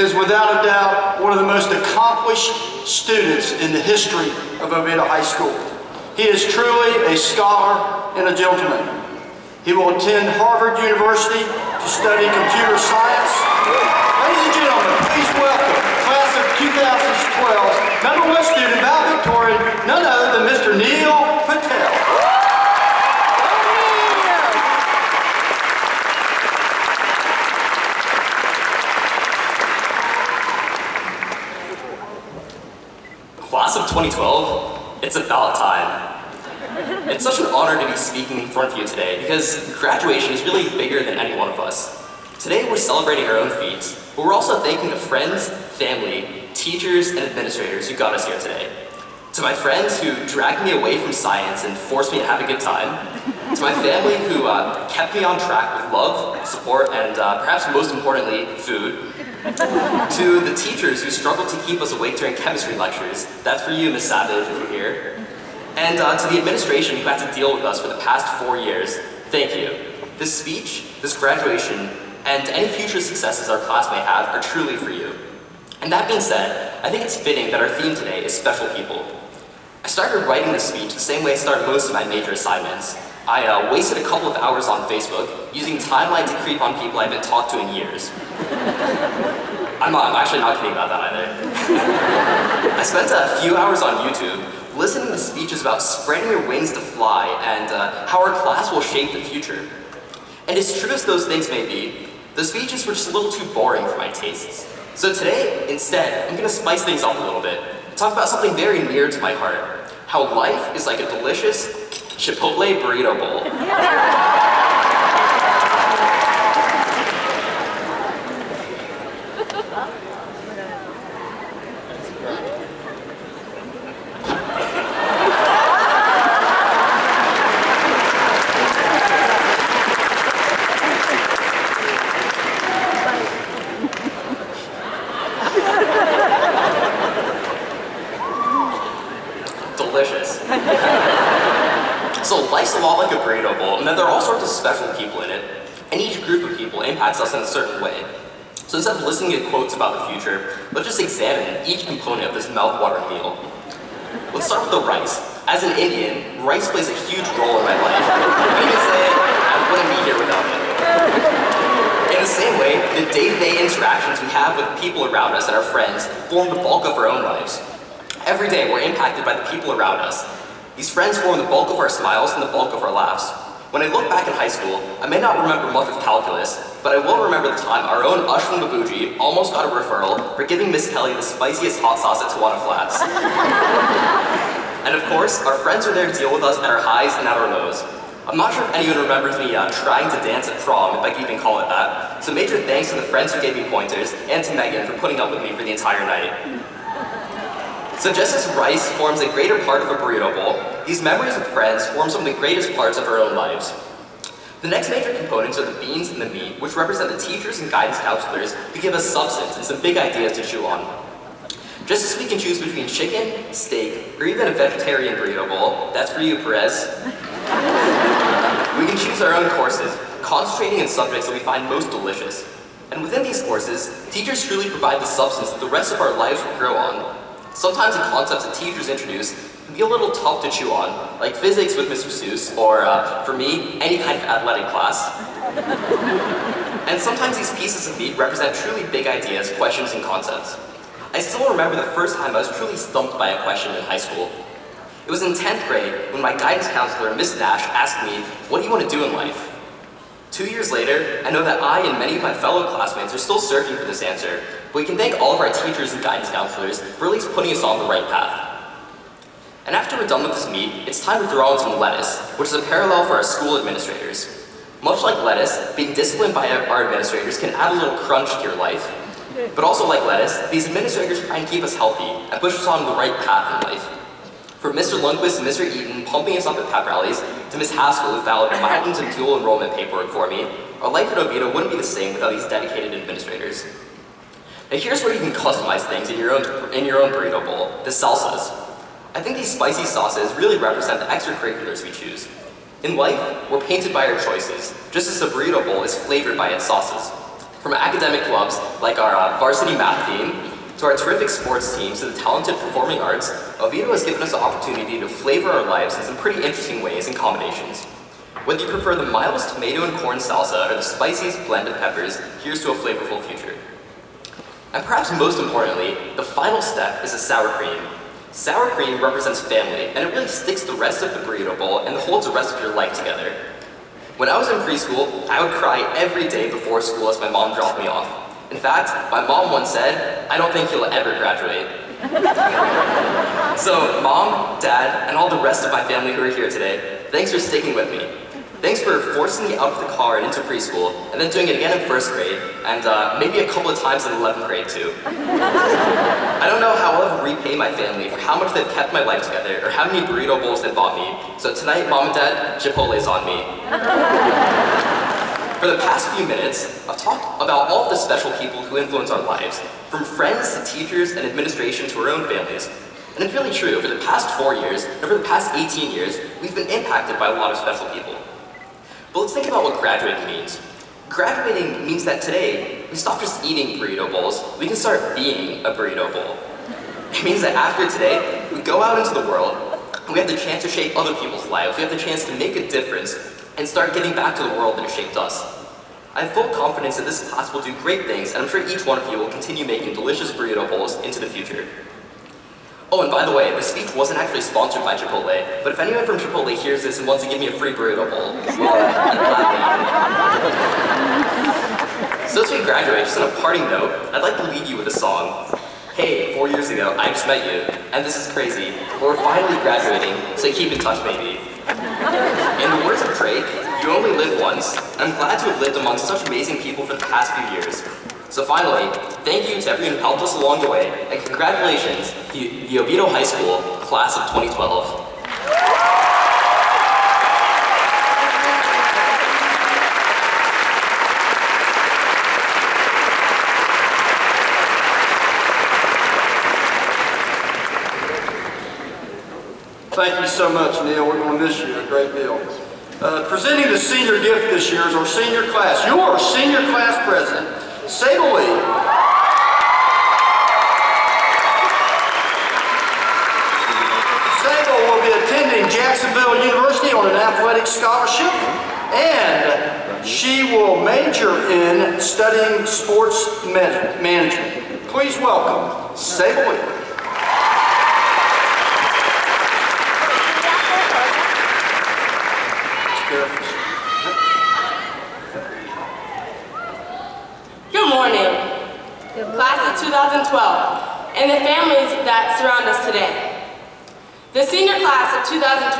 is without a doubt one of the most accomplished students in the history of Oviedo High School. He is truly a scholar and a gentleman. He will attend Harvard University to study computer science. Ladies and gentlemen, please welcome class of 2012 number one student, valedictorian, none other than Mr. Neel Patel. Class of 2012, it's about time. It's such an honor to be speaking in front of you today because graduation is really bigger than any one of us. Today we're celebrating our own feats, but we're also thanking the friends, family, teachers, and administrators who got us here today. To my friends who dragged me away from science and forced me to have a good time. To my family who kept me on track with love, support, and perhaps most importantly, food. To the teachers who struggled to keep us awake during chemistry lectures. That's for you, Miss Savage, if you're here. And to the administration who had to deal with us for the past 4 years, thank you. This speech, this graduation, and any future successes our class may have are truly for you. And that being said, I think it's fitting that our theme today is special people. I started writing this speech the same way I start most of my major assignments. I wasted a couple of hours on Facebook using timeline to creep on people I haven't talked to in years. I'm actually not kidding about that either. I spent a few hours on YouTube listening to speeches about spreading your wings to fly and how our class will shape the future. And as true as those things may be, the speeches were just a little too boring for my tastes. So today, instead, I'm going to spice things up a little bit, talk about something very near to my heart, how life is like a delicious Chipotle Burrito bowl. Delicious. So life's a lot like a burrito bowl, and then there are all sorts of special people in it, and each group of people impacts us in a certain way. So instead of listening to quotes about the future, let's just examine each component of this mouth-watering meal. Let's start with the rice. As an Indian, rice plays a huge role in my life. I can say I wouldn't be here without it. In the same way, the day-to-day interactions we have with people around us and our friends form the bulk of our own lives. Every day, we're impacted by the people around us. These friends form the bulk of our smiles and the bulk of our laughs. When I look back in high school, I may not remember much of calculus, but I will remember the time our own Ashwin Babuji almost got a referral for giving Miss Kelly the spiciest hot sauce at Tawana Flats. And of course, our friends are there to deal with us at our highs and at our lows. I'm not sure if anyone remembers me trying to dance at prom, if I can even call it that, so major thanks to the friends who gave me pointers, and to Megan for putting up with me for the entire night. So just as rice forms a greater part of a burrito bowl, these memories with friends form some of the greatest parts of our own lives. The next major components are the beans and the meat, which represent the teachers and guidance counselors who give us substance and some big ideas to chew on. Just as we can choose between chicken, steak, or even a vegetarian burrito bowl, that's for you, Perez, we can choose our own courses, concentrating on subjects that we find most delicious. And within these courses, teachers truly provide the substance that the rest of our lives will grow on. Sometimes the concepts that teachers introduce can be a little tough to chew on, like physics with Mr. Seuss, or, for me, any kind of athletic class. And sometimes these pieces of meat represent truly big ideas, questions, and concepts. I still remember the first time I was truly stumped by a question in high school. It was in 10th grade when my guidance counselor, Miss Nash, asked me, "What do you want to do in life?" 2 years later, I know that I and many of my fellow classmates are still searching for this answer, but we can thank all of our teachers and guidance counselors for at least putting us on the right path. And after we're done with this meat, it's time to throw in some lettuce, which is a parallel for our school administrators. Much like lettuce, being disciplined by our administrators can add a little crunch to your life. But also like lettuce, these administrators try and keep us healthy and push us on the right path in life. From Mr. Lundquist and Mr. Eaton pumping us up at pep rallies, to Ms. Haskell who filed mountains of dual enrollment paperwork for me, our life at Oviedo wouldn't be the same without these dedicated administrators. Now here's where you can customize things in your own burrito bowl, the salsas. I think these spicy sauces really represent the extracurriculars we choose. In life, we're painted by our choices, just as a burrito bowl is flavored by its sauces. From academic clubs like our varsity math team, to our terrific sports teams, to the talented performing arts, Oviedo has given us the opportunity to flavor our lives in some pretty interesting ways and combinations. Whether you prefer the mildest tomato and corn salsa or the spiciest blend of peppers, here's to a flavorful future. And perhaps most importantly, the final step is the sour cream. Sour cream represents family, and it really sticks the rest of the burrito bowl and holds the rest of your life together. When I was in preschool, I would cry every day before school as my mom dropped me off. In fact, my mom once said, "I don't think you'll ever graduate." So, Mom, Dad, and all the rest of my family who are here today, thanks for sticking with me. Thanks for forcing me out of the car and into preschool, and then doing it again in 1st grade, and maybe a couple of times in 11th grade too. I don't know how I'll ever repay my family for how much they've kept my life together, or how many burrito bowls they bought me. So tonight, Mom and Dad, Chipotle's on me. For the past few minutes, I've talked about all of the special people who influence our lives, from friends to teachers and administration to our own families. And it's really true, over the past 4 years, and over the past 18 years, we've been impacted by a lot of special people. But let's think about what graduating means. Graduating means that today, we stop just eating burrito bowls, we can start being a burrito bowl. It means that after today, we go out into the world, and we have the chance to shape other people's lives, we have the chance to make a difference, and start getting back to the world that has shaped us. I have full confidence that this class will do great things, and I'm sure each one of you will continue making delicious burrito bowls into the future. Oh, and by the way, this speech wasn't actually sponsored by Chipotle, but if anyone from Chipotle hears this and wants to give me a free burrito bowl, well, so as we graduate, just on a parting note, I'd like to leave you with a song. Hey, 4 years ago, I just met you, and this is crazy, but we're finally graduating, so keep in touch, baby. In the words of Drake, you only live once, and I'm glad to have lived among such amazing people for the past few years. So finally, thank you to everyone who helped us along the way, and congratulations to the Oviedo High School Class of 2012. Thank you so much, Neil. We're going to miss you a great deal. Presenting the senior gift this year is our senior class. Your senior class president, Sable Lee. Sable will be attending Jacksonville University on an athletic scholarship, and she will major in studying sports management. Please welcome Sable Lee. Good morning, class of 2012, and the families that surround us today. The senior class of 2012